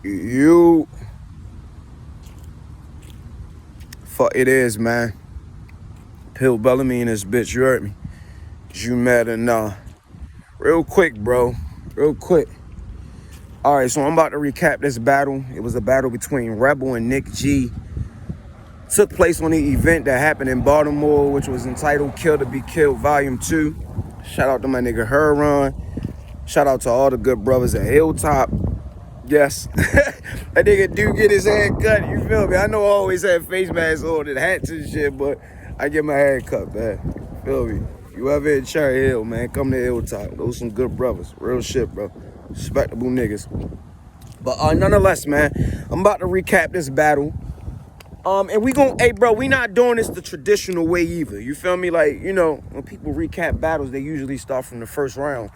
You, fuck it is, man. Pill Bellamy and this bitch, you heard me. You mad or nah? Real quick, bro. Real quick. All right, so I'm about to recap this battle. It was a battle between Rebel and Nick G. Took place on the event that happened in Baltimore, which was entitled Kill to Be Killed Volume 2. Shout out to my nigga Heron. Shout out to all the good brothers at Hilltop. Yes, that nigga do get his head cut, you feel me? I know I always have face masks on and hats and shit, but I get my hair cut, man. Feel me? You ever in Cherry Hill, man, come to Hilltop. Those some good brothers. Real shit, bro. Respectable niggas. But nonetheless, man, I'm about to recap this battle. And we gon', hey, bro, we not doing this the traditional way either. You feel me? Like, you know, when people recap battles, they usually start from the first round.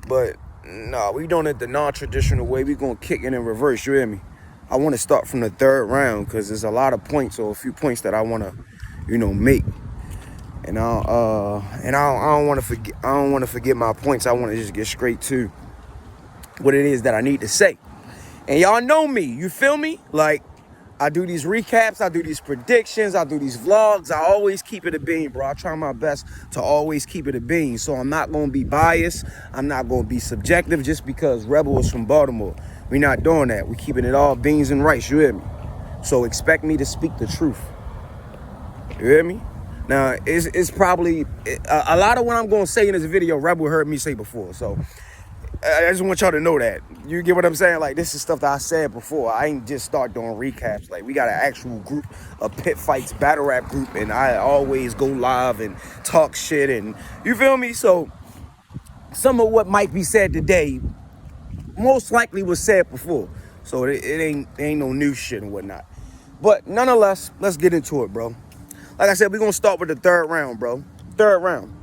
But nah, we doing it the non-traditional way. We gonna kick it in reverse. You hear me? I want to start from the third round because there's a lot of points or a few points that I want to, you know, make. And I don't want to forget. I don't want to forget my points. I want to just get straight to what it is that I need to say. And y'all know me. You feel me? Like, I do these recaps, I do these predictions, I do these vlogs. I always keep it a bean, bro. I try my best to always keep it a bean. So I'm not going to be biased. I'm not going to be subjective just because Rebel is from Baltimore. We're not doing that. We're keeping it all beans and rice. You hear me? So expect me to speak the truth. You hear me? Now, it's probably a lot of what I'm going to say in this video, Rebel heard me say before. So I just want y'all to know that. You get what I'm saying? Like, this is stuff that I said before. I ain't just start doing recaps. Like, we got an actual group, a Pit Fights battle rap group, and I always go live and talk shit, and you feel me? So some of what might be said today most likely was said before. So it ain't no new shit and whatnot. But nonetheless, let's get into it, bro. Like I said, we're gonna start with the third round, bro. Third round.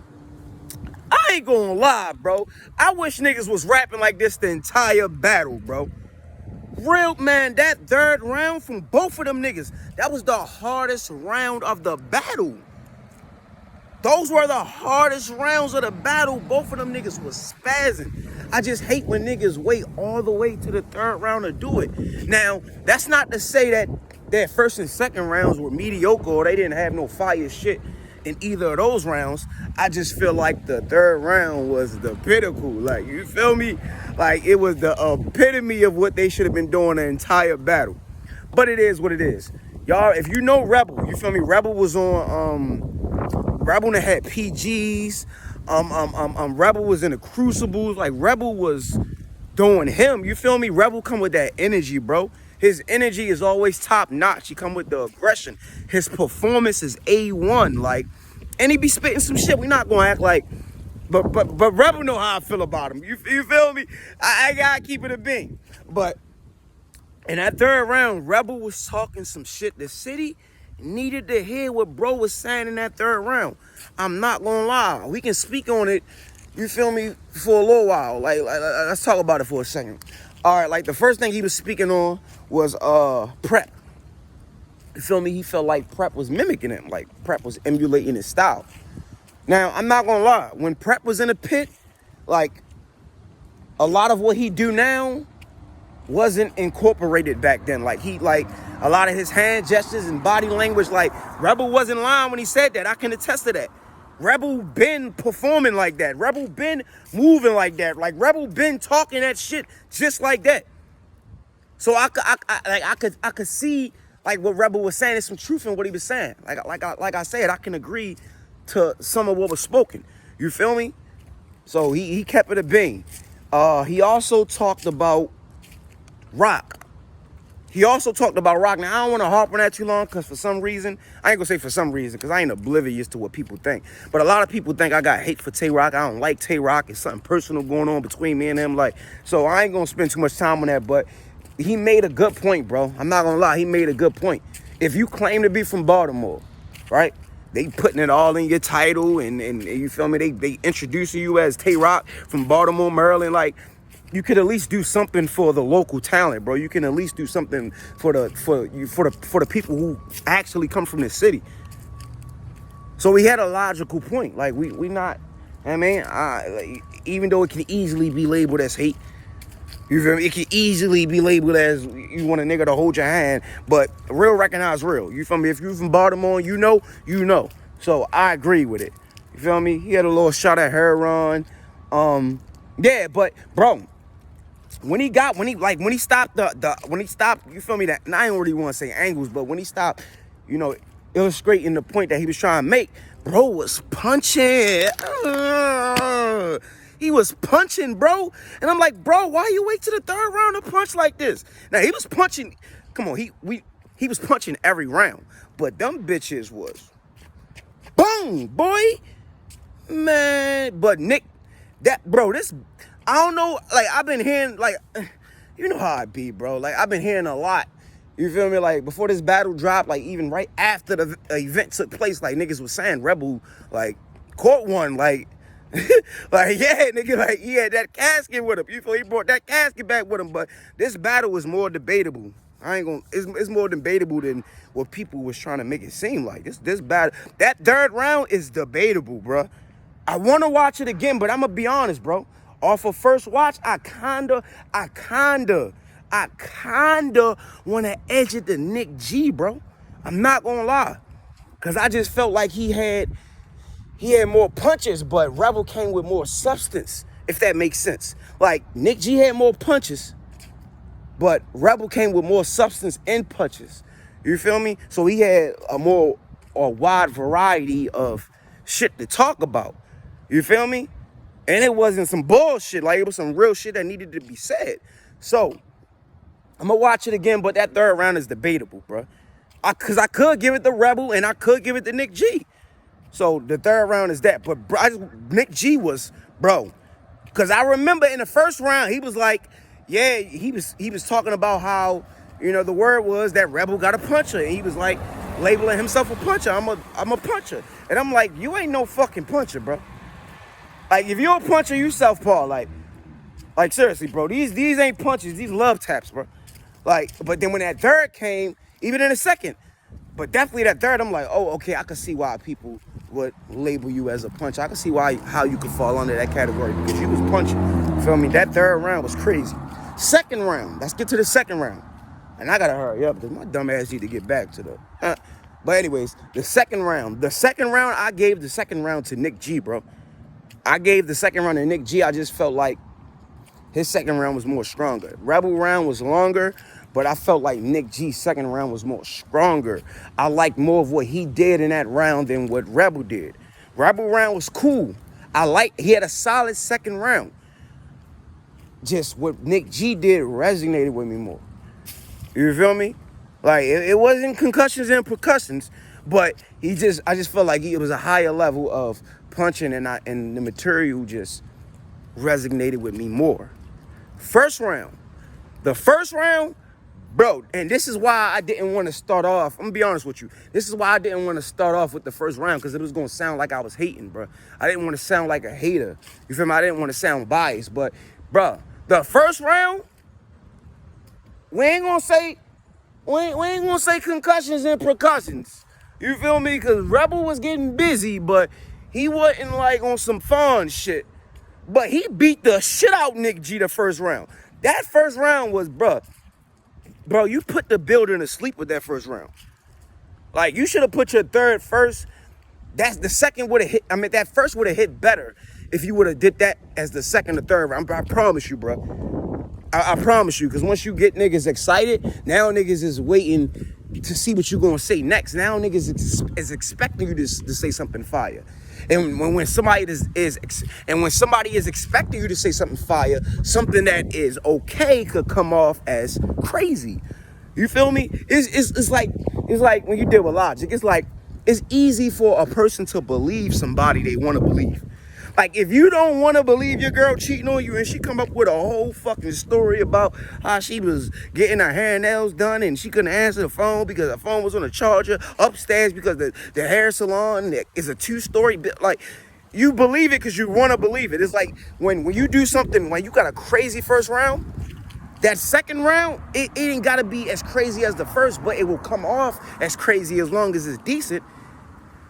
I ain't gonna lie, bro. I wish niggas was rapping like this the entire battle, bro. Real, man, that third round from both of them niggas, that was the hardest round of the battle. Those were the hardest rounds of the battle. Both of them niggas was spazzing. I just hate when niggas wait all the way to the third round to do it. Now, that's not to say that their first and second rounds were mediocre or they didn't have no fire shit in either of those rounds. I just feel like the third round was the pinnacle. Like, you feel me? Like, it was the epitome of what they should have been doing the entire battle. But it is what it is. Y'all, if you know Rebel, you feel me? Rebel was on, Rebel that had PGs. Rebel was in the Crucibles. Like, Rebel was doing him. You feel me? Rebel come with that energy, bro. His energy is always top notch. He come with the aggression. His performance is A1. Like, and he be spitting some shit. We not gonna act like, but Rebel know how I feel about him. You feel me? I gotta keep it a bean. But in that third round, Rebel was talking some shit. The city needed to hear what bro was saying in that third round. I'm not gonna lie. We can speak on it, you feel me, for a little while. Like let's talk about it for a second. All right, like the first thing he was speaking on was Prep. You feel me? He felt like Prep was mimicking him, like Prep was emulating his style. Now, I'm not gonna lie. When Prep was in the pit, like, a lot of what he do now wasn't incorporated back then. Like, a lot of his hand gestures and body language, like, Rebel wasn't lying when he said that. I can attest to that. Rebel been performing like that. Rebel been moving like that. Like, Rebel been talking that shit just like that. So I could see, like, what Rebel was saying. There's some truth in what he was saying. Like I said, I can agree to some of what was spoken. You feel me? So he kept it a bean. He also talked about Rock. Now, I don't want to harp on that too long because for some reason, I ain't going to say for some reason because I ain't oblivious to what people think. But a lot of people think I got hate for Tay Rock. I don't like Tay Rock. It's something personal going on between me and him. Like, so I ain't going to spend too much time on that. But he made a good point, bro. I'm not going to lie. He made a good point. If you claim to be from Baltimore, right? They putting it all in your title and you feel me? They introducing you as Tay Rock from Baltimore, Maryland. Like, you could at least do something for the local talent, bro. You can at least do something for the people who actually come from this city. So he had a logical point. Like, we not, I mean, even though it can easily be labeled as hate, You feel me? It can easily be labeled as you want a nigga to hold your hand, but real recognize real. You feel me? If you from Baltimore, you know, you know. So I agree with it. You feel me? He had a little shot at Heron. Yeah, but bro, when he stopped, you feel me? That, and I don't really want to say angles, but when he stopped, you know, illustrating the point that he was trying to make, bro was punching. He was punching, bro. And I'm like, bro, why you wait to the third round to punch like this? Now, he was punching. Come on, he was punching every round. But them bitches was, boom, boy. Man, but Nick, I don't know, like, I've been hearing, like, you know how I be, bro. Like, I've been hearing a lot. You feel me? Like, before this battle dropped, like, even right after the event took place, like, niggas was saying Rebel, like, caught one, like, like, yeah, nigga, like, he had that casket with him. You feel he brought that casket back with him, but this battle was more debatable. It's more debatable than what people was trying to make it seem like. This battle, that third round is debatable, bro. I want to watch it again, but I'm going to be honest, bro. Off of first watch, I kinda want to edge it to Nick G, bro. I'm not going to lie. Because I just felt like he had more punches, but Rebel came with more substance, if that makes sense. Like, Nick G had more punches, but Rebel came with more substance and punches. You feel me? So he had a wide variety of shit to talk about. You feel me? And it wasn't some bullshit. Like, it was some real shit that needed to be said. So, I'm going to watch it again, but that third round is debatable, bro. Because I could give it to Rebel, and I could give it to Nick G. So, the third round is that. But bro, Nick G was, bro. Because I remember in the first round, he was like, yeah, he was talking about how, you know, the word was that Rebel got a puncher. And he was like, labeling himself a puncher. I'm a puncher. And I'm like, you ain't no fucking puncher, bro. Like, if you're a puncher, you southpaw. Like seriously, bro. These ain't punches. These love taps, bro. Like, but then when that third came, even in a second, but definitely that third, I'm like, oh, okay, I can see why people would label you as a puncher. I can see how you could fall under that category because you was punching. You feel me? That third round was crazy. Second round. Let's get to the second round. And I gotta hurry up because my dumb ass need to get back to the. But anyways, the second round. I gave the second round to Nick G, bro. I gave the second round to Nick G. I just felt like his second round was more stronger. Rebel round was longer, but I felt like Nick G's second round was more stronger. I liked more of what he did in that round than what Rebel did. Rebel round was cool. He had a solid second round. Just what Nick G did resonated with me more. You feel me? Like, it wasn't concussions and percussions, but I just felt like it was a higher level of punching, and the material just resonated with me more. The first round, bro, and this is why I didn't want to start off. I'm gonna be honest with you. This is why I didn't want to start off with the first round, because it was gonna sound like I was hating, bro. I didn't want to sound like a hater. You feel me? I didn't want to sound biased, but, bro, the first round, we ain't gonna say concussions and percussions. You feel me? Because Rebel was getting busy, but he wasn't like on some fun shit. But he beat the shit out Nick G the first round. That first round was, bro, you put the building to sleep with that first round. Like, you should have put your third first. That's the second would have hit. I mean, that first would have hit better if you would have did that as the second or third round. I promise you, bro. I promise you, because once you get niggas excited, now niggas is waiting to see what you gonna say next. Now niggas is expecting you to say something fire. And when somebody is expecting you to say something fire, something that is okay could come off as crazy. You feel me? It's like when you deal with logic. It's like it's easy for a person to believe somebody they want to believe. Like, if you don't want to believe your girl cheating on you and she come up with a whole fucking story about how she was getting her hair and nails done and she couldn't answer the phone because her phone was on a charger upstairs because the hair salon is a 2-story, like, you believe it because you want to believe it. It's like when you do something, when you got a crazy first round, that second round, it ain't got to be as crazy as the first, but it will come off as crazy as long as it's decent.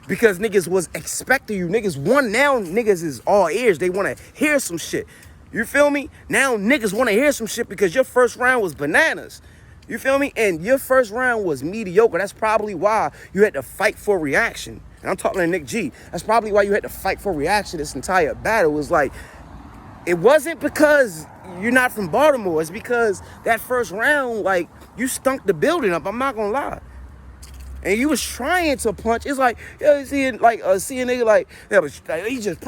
Because niggas was expecting you. Niggas is all ears. They want to hear some shit. You feel me? Now niggas want to hear some shit because your first round was bananas. You feel me? And your first round was mediocre. That's probably why you had to fight for reaction. And I'm talking to Nick G. That's probably why you had to fight for reaction this entire battle. It was like, it wasn't because you're not from Baltimore. It's because that first round, like, you stunk the building up. I'm not gonna lie. And you was trying to punch. It's like, yeah, see a nigga like, yeah, but he just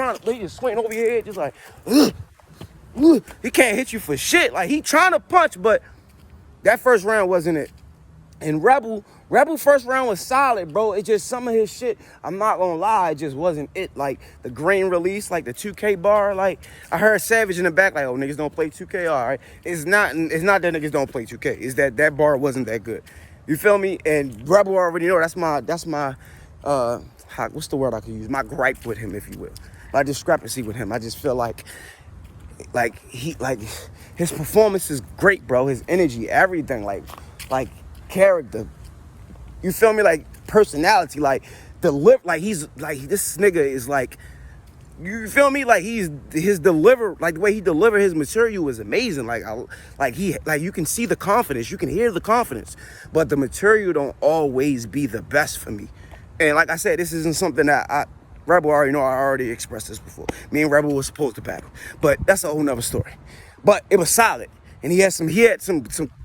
swing over your head, just like, ugh. He can't hit you for shit. Like, he trying to punch, but that first round wasn't it. And Rebel first round was solid, bro. It just, some of his shit, I'm not gonna lie, it just wasn't it. Like, the grain release, like the 2K bar, like, I heard Savage in the back, like, oh, niggas don't play 2K, all right. It's not that niggas don't play 2K. It's that bar wasn't that good. You feel me? And Rebel already know that's my what's the word I could use? My gripe with him, if you will. My discrepancy with him. I just feel like his performance is great, bro. His energy, everything, like character. You feel me? Like personality, like he's like, this nigga is like, you feel me? Like the way he delivered his material was amazing. Like you can see the confidence, you can hear the confidence, but the material don't always be the best for me. And like I said, this isn't something that Rebel already know. I already expressed this before. Me and Rebel was supposed to battle, but that's a whole nother story. But it was solid, and he had some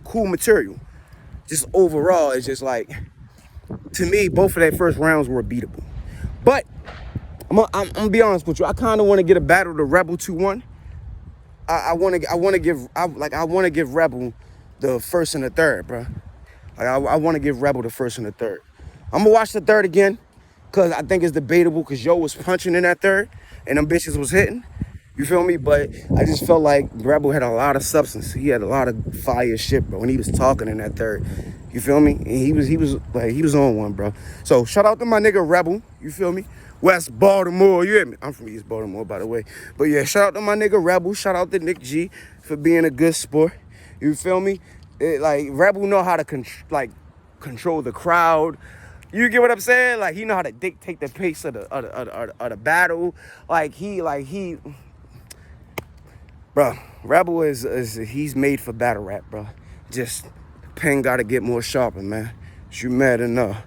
cool material. Just overall, it's just like, to me, both of their first rounds were beatable. But I'm gonna be honest with you. I kind of want to get a battle to Rebel 2-1. I want to give Rebel the first and the third, bro. Like I want to give Rebel the first and the third. I'm gonna watch the third again, cause I think it's debatable. Cause Yo was punching in that third, and them bitches was hitting. You feel me? But I just felt like Rebel had a lot of substance. He had a lot of fire shit, bro. When he was talking in that third, you feel me? And he was on one, bro. So shout out to my nigga Rebel. You feel me? West Baltimore, you hear me? I'm from East Baltimore, by the way. But yeah, shout out to my nigga Rebel. Shout out to Nick G for being a good sport. You feel me? Rebel know how to control the crowd. You get what I'm saying? Like, he know how to dictate the pace of the battle. Bro, Rebel he's made for battle rap, bro. Just pen gotta get more sharper, man. You mad enough.